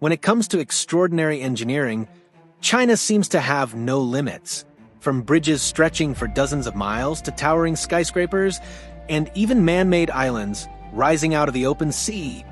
When it comes to extraordinary engineering, China seems to have no limits. From bridges stretching for dozens of miles to towering skyscrapers and even man-made islands rising out of the open sea,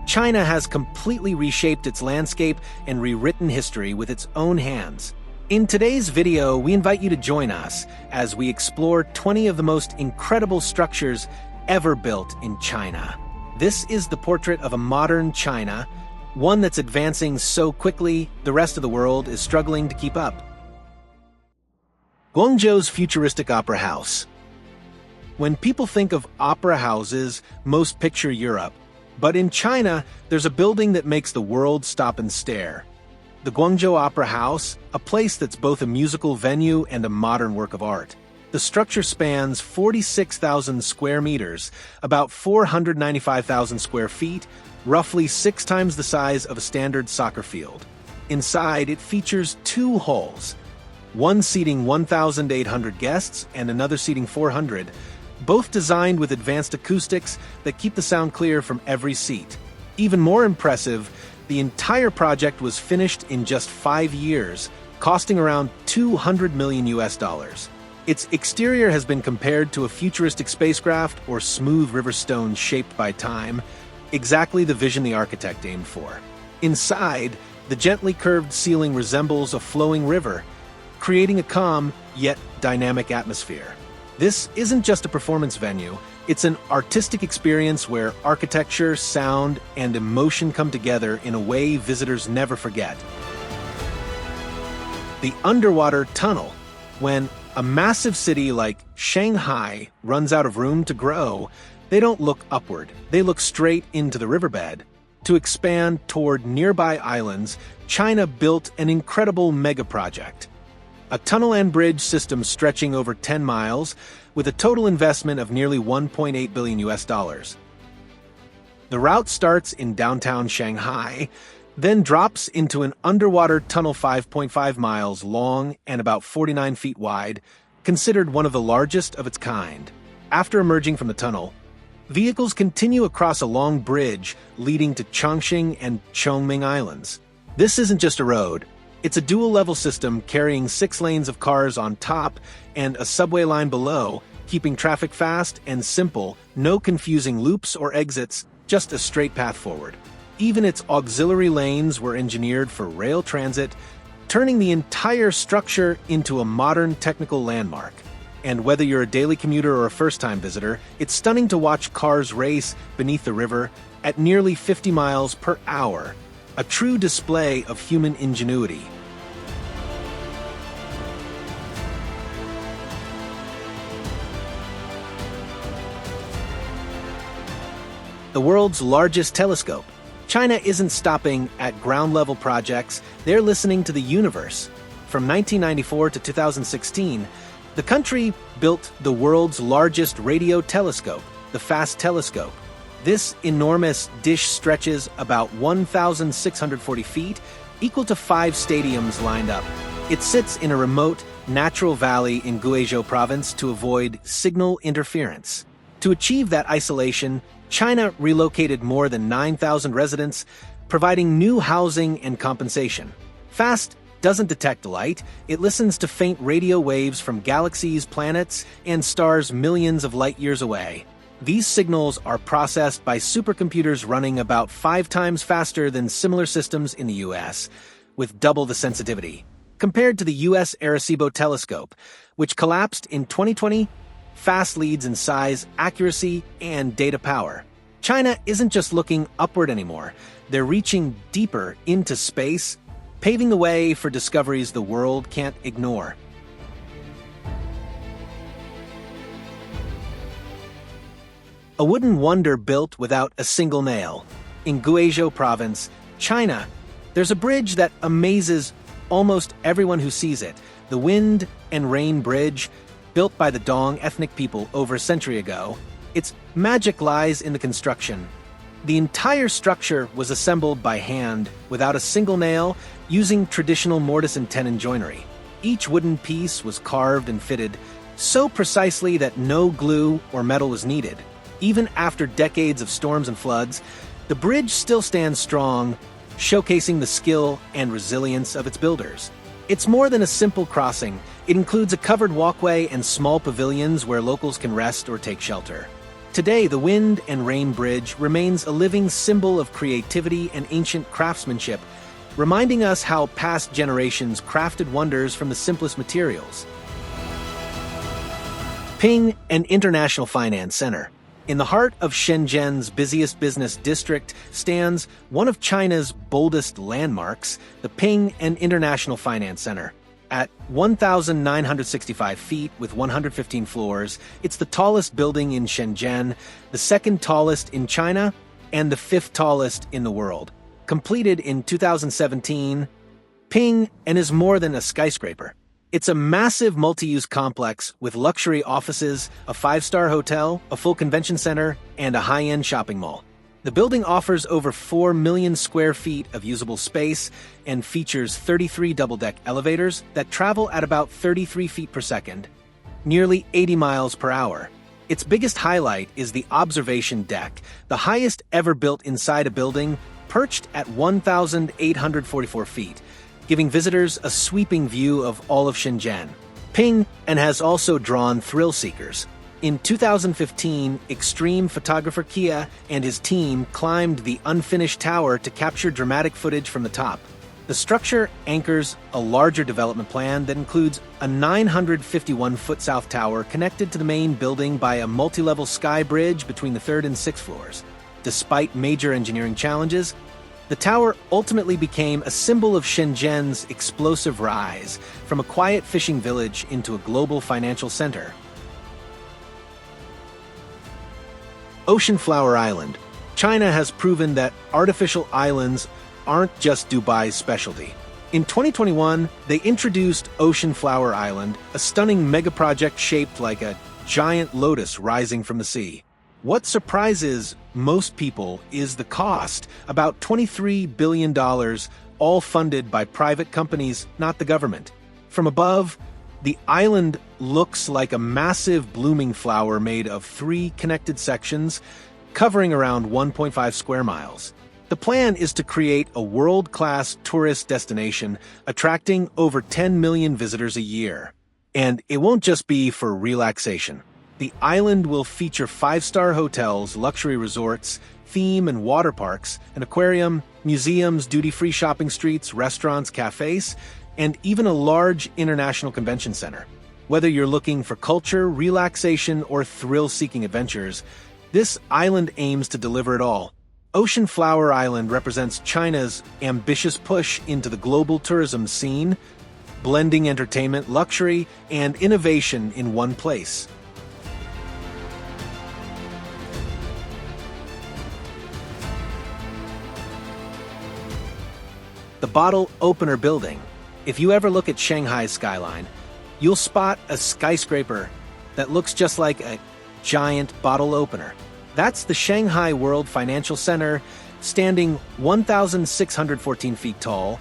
China has completely reshaped its landscape and rewritten history with its own hands. In today's video, we invite you to join us as we explore 20 of the most incredible structures ever built in China. This is the portrait of a modern China, one that's advancing so quickly the rest of the world is struggling to keep up. Guangzhou's futuristic opera house. When people think of opera houses, most picture Europe. But in China, there's a building that makes the world stop and stare. The Guangzhou Opera House, a place that's both a musical venue and a modern work of art. The structure spans 46,000 square meters, about 495,000 square feet, roughly 6 times the size of a standard soccer field. Inside, it features 2 halls, one seating 1,800 guests and another seating 400, both designed with advanced acoustics that keep the sound clear from every seat. Even more impressive, the entire project was finished in just 5 years, costing around $200 million. Its exterior has been compared to a futuristic spacecraft or smooth river stone shaped by time, exactly the vision the architect aimed for. Inside, the gently curved ceiling resembles a flowing river, creating a calm yet dynamic atmosphere. This isn't just a performance venue, it's an artistic experience where architecture, sound, and emotion come together in a way visitors never forget. The underwater tunnel. When a massive city like Shanghai runs out of room to grow, they don't look upward, they look straight into the riverbed. To expand toward nearby islands, China built an incredible mega project. A tunnel and bridge system stretching over 10 miles, with a total investment of nearly $1.8 billion. The route starts in downtown Shanghai, then drops into an underwater tunnel 5.5 miles long and about 49 feet wide, considered one of the largest of its kind. After emerging from the tunnel, vehicles continue across a long bridge leading to Chongqing and Chongming Islands. This isn't just a road. It's a dual-level system carrying 6 lanes of cars on top and a subway line below, keeping traffic fast and simple, no confusing loops or exits, just a straight path forward. Even its auxiliary lanes were engineered for rail transit, turning the entire structure into a modern technical landmark. And whether you're a daily commuter or a first-time visitor, it's stunning to watch cars race beneath the river at nearly 50 miles per hour. A true display of human ingenuity. The world's largest telescope. China isn't stopping at ground-level projects, they're listening to the universe. From 1994 to 2016, the country built the world's largest radio telescope, the FAST telescope. This enormous dish stretches about 1,640 feet, equal to 5 stadiums lined up. It sits in a remote, natural valley in Guizhou province to avoid signal interference. To achieve that isolation, China relocated more than 9,000 residents, providing new housing and compensation. FAST doesn't detect light, it listens to faint radio waves from galaxies, planets, and stars millions of light years away. These signals are processed by supercomputers running about 5 times faster than similar systems in the US, with double the sensitivity. Compared to the US Arecibo telescope, which collapsed in 2020, FAST leads in size, accuracy, and data power. China isn't just looking upward anymore, they're reaching deeper into space, paving the way for discoveries the world can't ignore. A wooden wonder built without a single nail. In Guizhou province, China, there's a bridge that amazes almost everyone who sees it. The Wind and Rain Bridge, built by the Dong ethnic people over a century ago. Its magic lies in the construction. The entire structure was assembled by hand, without a single nail, using traditional mortise and tenon joinery. Each wooden piece was carved and fitted so precisely that no glue or metal was needed. Even after decades of storms and floods, the bridge still stands strong, showcasing the skill and resilience of its builders. It's more than a simple crossing. It includes a covered walkway and small pavilions where locals can rest or take shelter. Today, the Wind and Rain Bridge remains a living symbol of creativity and ancient craftsmanship, reminding us how past generations crafted wonders from the simplest materials. Ping, an international finance center. In the heart of Shenzhen's busiest business district stands one of China's boldest landmarks, the Ping and International Finance Center. At 1,965 feet with 115 floors, it's the tallest building in Shenzhen, the second tallest in China, and the fifth tallest in the world. Completed in 2017, Ping and is more than a skyscraper. It's a massive multi-use complex with luxury offices, a five-star hotel, a full convention center, and a high-end shopping mall. The building offers over 4 million square feet of usable space and features 33 double-deck elevators that travel at about 33 feet per second, nearly 80 miles per hour. Its biggest highlight is the observation deck, the highest ever built inside a building, perched at 1,844 feet, giving visitors a sweeping view of all of Shenzhen. Ping and has also drawn thrill seekers. In 2015, extreme photographer Kia and his team climbed the unfinished tower to capture dramatic footage from the top. The structure anchors a larger development plan that includes a 951-foot south tower connected to the main building by a multi-level sky bridge between the third and sixth floors. Despite major engineering challenges, the tower ultimately became a symbol of Shenzhen's explosive rise from a quiet fishing village into a global financial center. Ocean Flower Island. China has proven that artificial islands aren't just Dubai's specialty. In 2021, they introduced Ocean Flower Island, a stunning megaproject shaped like a giant lotus rising from the sea. What surprises most people is the cost, about $23 billion, all funded by private companies, not the government. From above, the island looks like a massive blooming flower made of 3 connected sections, covering around 1.5 square miles. The plan is to create a world-class tourist destination, attracting over 10 million visitors a year. And it won't just be for relaxation. The island will feature 5-star hotels, luxury resorts, theme and water parks, an aquarium, museums, duty-free shopping streets, restaurants, cafes, and even a large international convention center. Whether you're looking for culture, relaxation, or thrill-seeking adventures, this island aims to deliver it all. Ocean Flower Island represents China's ambitious push into the global tourism scene, blending entertainment, luxury, and innovation in one place. The Bottle Opener Building. If you ever look at Shanghai's skyline, you'll spot a skyscraper that looks just like a giant bottle opener. That's the Shanghai World Financial Center, standing 1,614 feet tall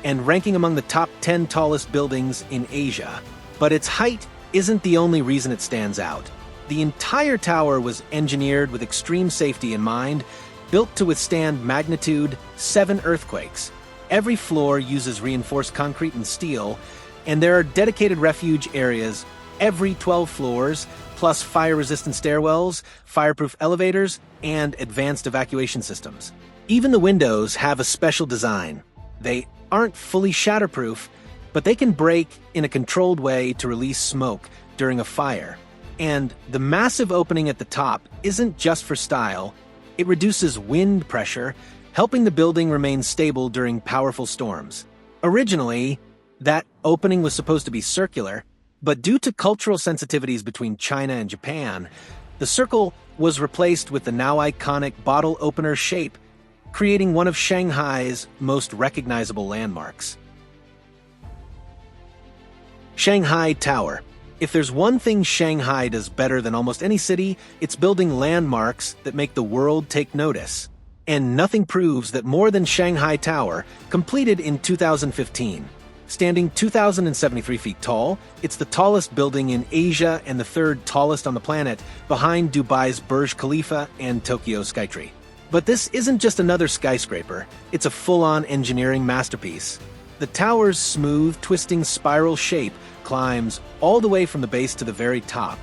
and ranking among the top 10 tallest buildings in Asia. But its height isn't the only reason it stands out. The entire tower was engineered with extreme safety in mind, built to withstand magnitude 7 earthquakes. Every floor uses reinforced concrete and steel, and there are dedicated refuge areas every 12 floors, plus fire-resistant stairwells, fireproof elevators, and advanced evacuation systems. Even the windows have a special design. They aren't fully shatterproof, but they can break in a controlled way to release smoke during a fire. And the massive opening at the top isn't just for style. It reduces wind pressure, helping the building remain stable during powerful storms. Originally, that opening was supposed to be circular, but due to cultural sensitivities between China and Japan, the circle was replaced with the now iconic bottle opener shape, creating one of Shanghai's most recognizable landmarks. Shanghai Tower. If there's one thing Shanghai does better than almost any city, it's building landmarks that make the world take notice. And nothing proves that more than Shanghai Tower, completed in 2015. Standing 2,073 feet tall, it's the tallest building in Asia and the third tallest on the planet, behind Dubai's Burj Khalifa and Tokyo's Skytree. But this isn't just another skyscraper, it's a full-on engineering masterpiece. The tower's smooth, twisting spiral shape climbs all the way from the base to the very top.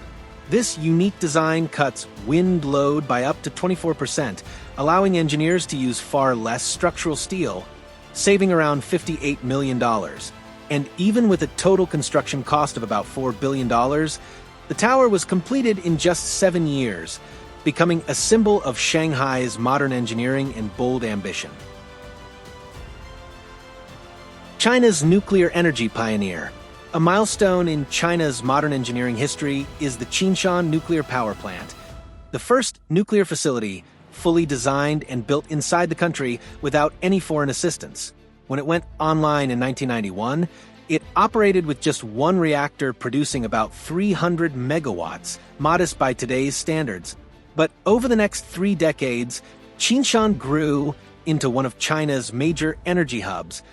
This unique design cuts wind load by up to 24%, allowing engineers to use far less structural steel, saving around $58 million. And even with a total construction cost of about $4 billion, the tower was completed in just 7 years, becoming a symbol of Shanghai's modern engineering and bold ambition. China's nuclear energy pioneer. A milestone in China's modern engineering history is the Qinshan nuclear power plant, the first nuclear facility fully designed and built inside the country without any foreign assistance. When it went online in 1991, it operated with just one reactor producing about 300 megawatts, modest by today's standards. But over the next 3 decades, Qinshan grew into one of China's major energy hubs,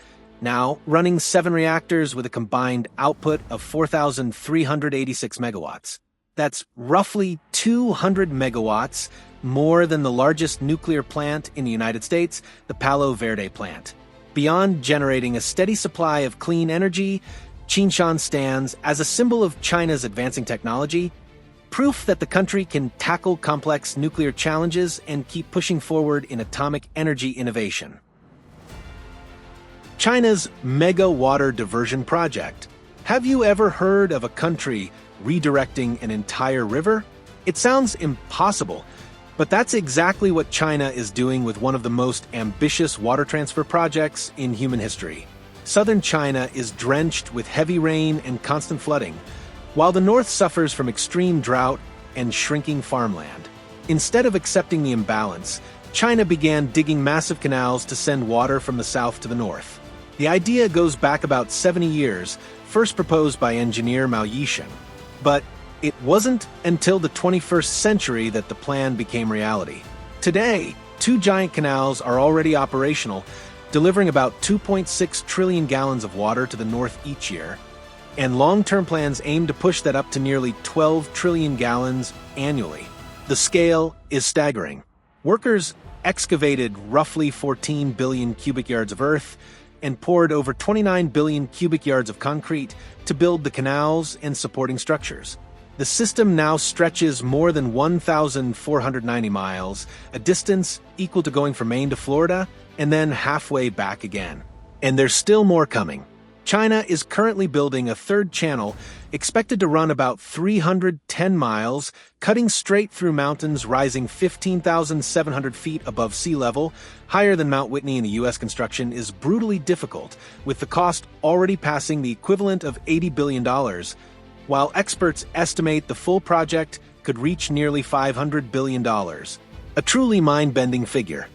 now running 7 reactors with a combined output of 4,386 megawatts. That's roughly 200 megawatts more than the largest nuclear plant in the United States, the Palo Verde plant. Beyond generating a steady supply of clean energy, Qinshan stands as a symbol of China's advancing technology, proof that the country can tackle complex nuclear challenges and keep pushing forward in atomic energy innovation. China's Mega Water Diversion Project. Have you ever heard of a country redirecting an entire river? It sounds impossible, but that's exactly what China is doing with one of the most ambitious water transfer projects in human history. Southern China is drenched with heavy rain and constant flooding, while the north suffers from extreme drought and shrinking farmland. Instead of accepting the imbalance, China began digging massive canals to send water from the south to the north. The idea goes back about 70 years, first proposed by engineer Mao Yishan. But it wasn't until the 21st century that the plan became reality. Today, 2 giant canals are already operational, delivering about 2.6 trillion gallons of water to the north each year, and long-term plans aim to push that up to nearly 12 trillion gallons annually. The scale is staggering. Workers excavated roughly 14 billion cubic yards of earth and poured over 29 billion cubic yards of concrete to build the canals and supporting structures. The system now stretches more than 1,490 miles, a distance equal to going from Maine to Florida, and then halfway back again. And there's still more coming. China is currently building a 3rd channel, expected to run about 310 miles, cutting straight through mountains rising 15,700 feet above sea level. Higher than Mount Whitney in the U.S. Construction is brutally difficult, with the cost already passing the equivalent of $80 billion, while experts estimate the full project could reach nearly $500 billion. A truly mind-bending figure.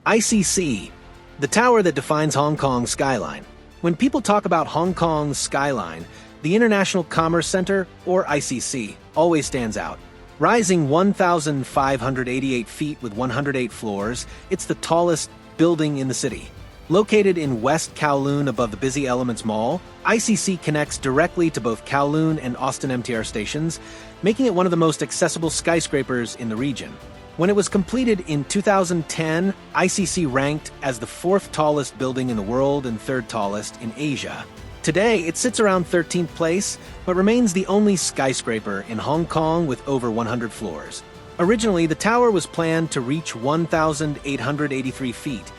ICC, the tower that defines Hong Kong's skyline. When people talk about Hong Kong's skyline, the International Commerce Center, or ICC, always stands out. Rising 1,588 feet with 108 floors, it's the tallest building in the city. Located in West Kowloon above the busy Elements Mall, ICC connects directly to both Kowloon and Austin MTR stations, making it one of the most accessible skyscrapers in the region. When it was completed in 2010, ICC ranked as the 4th tallest building in the world and 3rd tallest in Asia. Today, it sits around 13th place, but remains the only skyscraper in Hong Kong with over 100 floors. Originally, the tower was planned to reach 1,883 feet,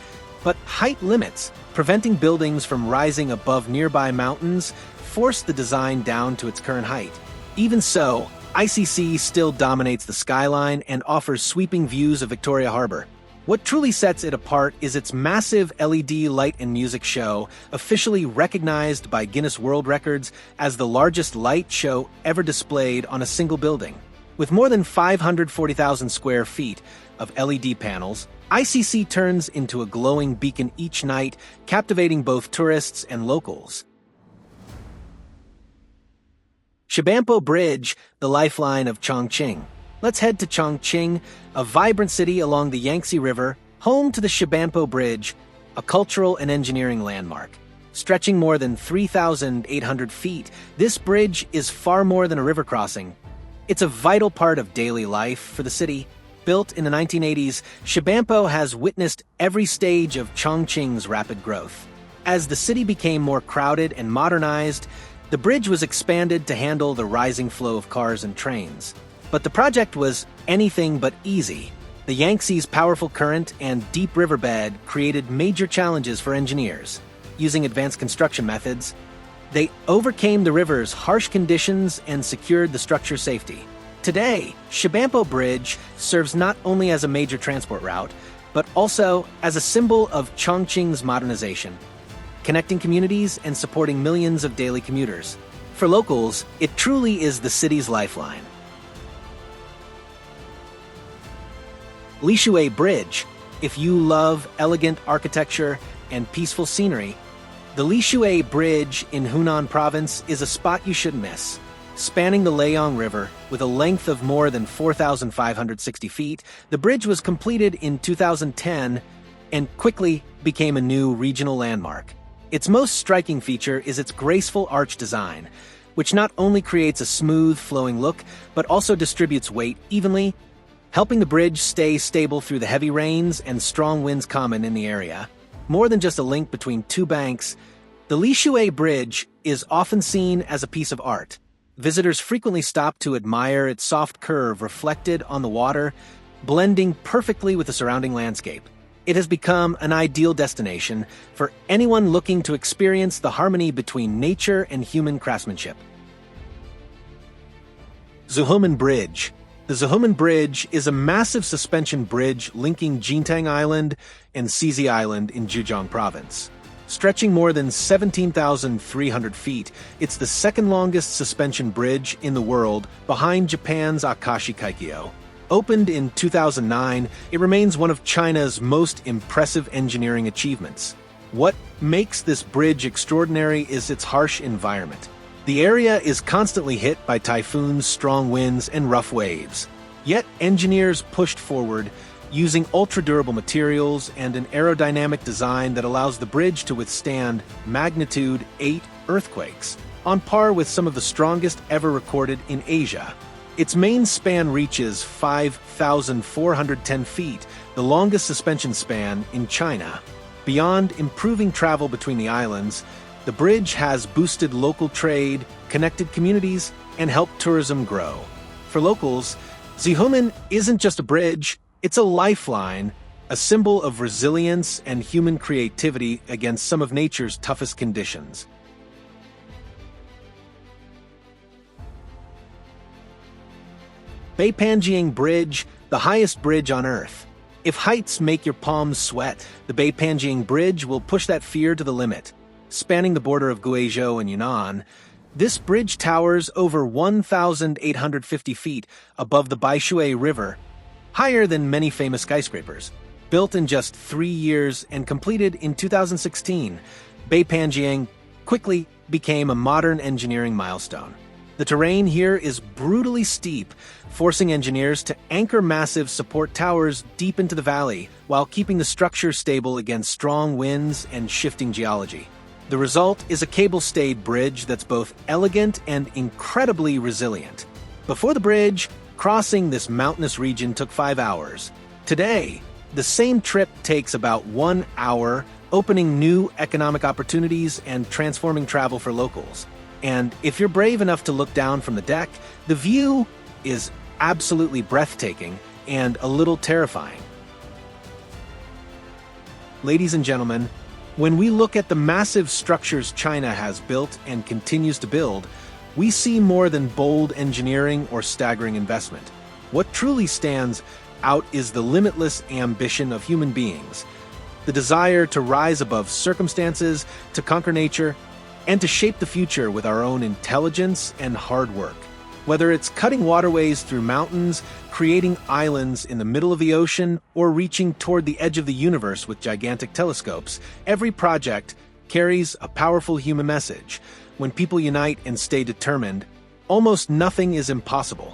but height limits, preventing buildings from rising above nearby mountains, forced the design down to its current height. Even so, ICC still dominates the skyline and offers sweeping views of Victoria Harbour. What truly sets it apart is its massive LED light and music show, officially recognized by Guinness World Records as the largest light show ever displayed on a single building. With more than 540,000 square feet of LED panels, ICC turns into a glowing beacon each night, captivating both tourists and locals. Shibampo Bridge, the lifeline of Chongqing. Let's head to Chongqing, a vibrant city along the Yangtze River, home to the Shibampo Bridge, a cultural and engineering landmark. Stretching more than 3,800 feet, this bridge is far more than a river crossing. It's a vital part of daily life for the city, Built in the 1980s, Shibampo has witnessed every stage of Chongqing's rapid growth. As the city became more crowded and modernized, the bridge was expanded to handle the rising flow of cars and trains. But the project was anything but easy. The Yangtze's powerful current and deep riverbed created major challenges for engineers. Using advanced construction methods, they overcame the river's harsh conditions and secured the structure's safety. Today, Shibampo Bridge serves not only as a major transport route, but also as a symbol of Chongqing's modernization, connecting communities and supporting millions of daily commuters. For locals, it truly is the city's lifeline. Lishui Bridge. If you love elegant architecture and peaceful scenery, the Lishui Bridge in Hunan Province is a spot you shouldn't miss. Spanning the Liang River with a length of more than 4,560 feet, the bridge was completed in 2010 and quickly became a new regional landmark. Its most striking feature is its graceful arch design, which not only creates a smooth, flowing look, but also distributes weight evenly, helping the bridge stay stable through the heavy rains and strong winds common in the area. More than just a link between two banks, the Lishui Bridge is often seen as a piece of art. Visitors frequently stop to admire its soft curve reflected on the water, blending perfectly with the surrounding landscape. It has become an ideal destination for anyone looking to experience the harmony between nature and human craftsmanship. Zuhomen Bridge. The Zuhomen Bridge is a massive suspension bridge linking Jintang Island and Sizi Island in Zhejiang Province. Stretching more than 17,300 feet, it's the second longest suspension bridge in the world behind Japan's Akashi Kaikyo. Opened in 2009, it remains one of China's most impressive engineering achievements. What makes this bridge extraordinary is its harsh environment. The area is constantly hit by typhoons, strong winds, and rough waves. Yet engineers pushed forward, using ultra-durable materials and an aerodynamic design that allows the bridge to withstand magnitude 8 earthquakes, on par with some of the strongest ever recorded in Asia. Its main span reaches 5,410 feet, the longest suspension span in China. Beyond improving travel between the islands, the bridge has boosted local trade, connected communities, and helped tourism grow. For locals, Zuhomen isn't just a bridge, it's a lifeline, a symbol of resilience and human creativity against some of nature's toughest conditions. Beipanjiang Bridge, the highest bridge on Earth. If heights make your palms sweat, the Beipanjiang Bridge will push that fear to the limit. Spanning the border of Guizhou and Yunnan, this bridge towers over 1,850 feet above the Baishui River, higher than many famous skyscrapers. Built in just 3 years and completed in 2016, Beipanjiang quickly became a modern engineering milestone. The terrain here is brutally steep, forcing engineers to anchor massive support towers deep into the valley while keeping the structure stable against strong winds and shifting geology. The result is a cable-stayed bridge that's both elegant and incredibly resilient. Before the bridge, crossing this mountainous region took 5 hours. Today, the same trip takes about 1 hour, opening new economic opportunities and transforming travel for locals. And if you're brave enough to look down from the deck, the view is absolutely breathtaking and a little terrifying. Ladies and gentlemen, when we look at the massive structures China has built and continues to build, we see more than bold engineering or staggering investment. What truly stands out is the limitless ambition of human beings, the desire to rise above circumstances, to conquer nature, and to shape the future with our own intelligence and hard work. Whether it's cutting waterways through mountains, creating islands in the middle of the ocean, or reaching toward the edge of the universe with gigantic telescopes, every project carries a powerful human message. When people unite and stay determined, almost nothing is impossible.